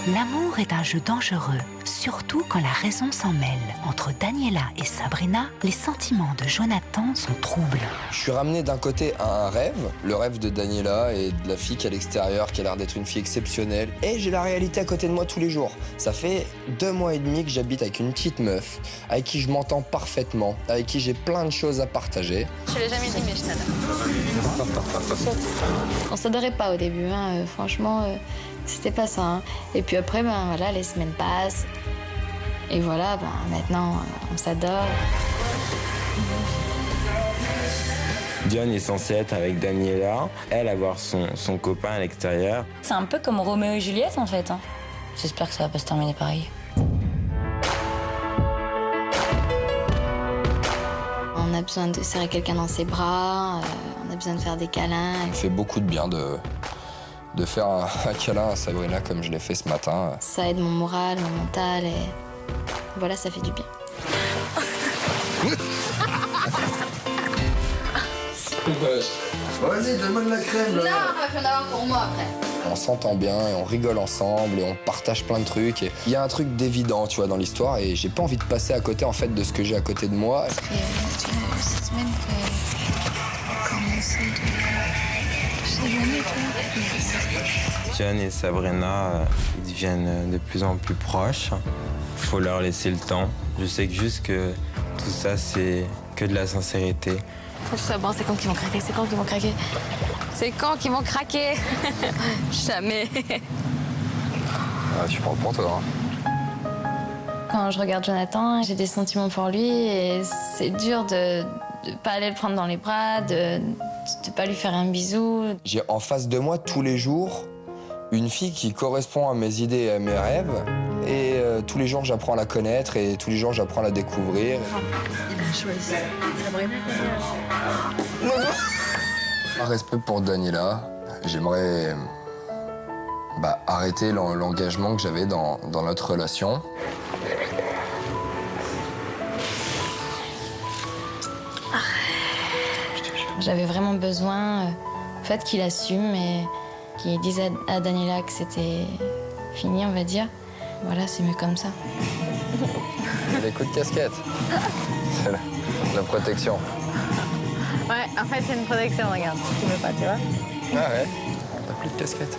L'amour est un jeu dangereux, surtout quand la raison s'en mêle. Entre Daniela et Sabrina, les sentiments de Jonathan sont troubles. Je suis ramené d'un côté à un rêve, le rêve de Daniela et de la fille qui est à l'extérieur, qui a l'air d'être une fille exceptionnelle. Et j'ai la réalité à côté de moi tous les jours. Ça fait 2 mois et demi que j'habite avec une petite meuf, avec qui je m'entends parfaitement, avec qui j'ai plein de choses à partager. Je l'ai jamais dit, mais je t'adore. On s'adorait pas au début, hein. Franchement, c'était pas ça. Hein. Et puis après, voilà, les semaines passent. Et voilà, maintenant, on s'adore. Dion est censé être avec Daniela, elle avoir son copain à l'extérieur. C'est un peu comme Roméo et Juliette en fait. Hein. J'espère que ça va pas se terminer pareil. On a besoin de serrer quelqu'un dans ses bras, on a besoin de faire des câlins. Ça fait beaucoup de bien de faire un câlin à Sabrina comme je l'ai fait ce matin. Ça aide mon moral, mon mental et voilà, ça fait du bien. Vas-y, donne-moi de la crème. Non, on va en avoir pour moi après. On s'entend bien et on rigole ensemble et on partage plein de trucs. Il y a un truc d'évident, tu vois, dans l'histoire et j'ai pas envie de passer à côté en fait de ce que j'ai à côté de moi. Cette semaine que commencer de s'éloigner, Dion et Sabrina, ils deviennent de plus en plus proches. Faut leur laisser le temps. Je sais que juste que tout ça, c'est que de la sincérité. C'est bon, c'est quand qu'ils vont craquer, c'est quand qu'ils vont craquer. C'est quand qu'ils vont craquer. Jamais. Ah, tu parles pour toi, hein. Quand je regarde Jonathan, j'ai des sentiments pour lui et c'est dur de pas aller le prendre dans les bras, de pas lui faire un bisou. J'ai en face de moi tous les jours une fille qui correspond à mes idées et à mes rêves. Et tous les jours, j'apprends à la connaître et tous les jours, j'apprends à la découvrir. Il a choisi Sabrina. Par respect pour Daniela, j'aimerais arrêter l'engagement que j'avais dans notre relation. J'avais vraiment besoin qu'il assume et qu'il dise à Daniela que c'était fini, on va dire. Voilà, c'est mieux comme ça. Les coups de casquette. C'est la protection. Ouais, en fait, c'est une protection, regarde. Tu veux pas, tu vois? Ah ouais, t'as plus de casquette.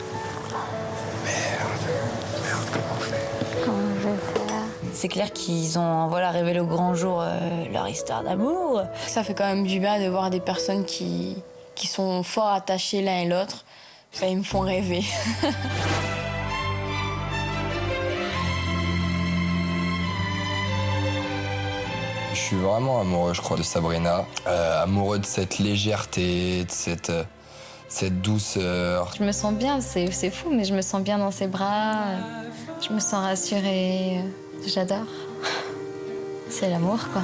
Merde, comment on fait? Comment je vais faire? C'est clair qu'ils ont révélé au grand jour leur histoire d'amour. Ça fait quand même du bien de voir des personnes qui sont fort attachées l'un et l'autre. Ça, ils me font rêver. Je suis vraiment amoureux, je crois, de Sabrina. Amoureux de cette légèreté, de cette douceur. Je me sens bien, c'est fou, mais je me sens bien dans ses bras. Je me sens rassurée. J'adore. C'est l'amour, quoi.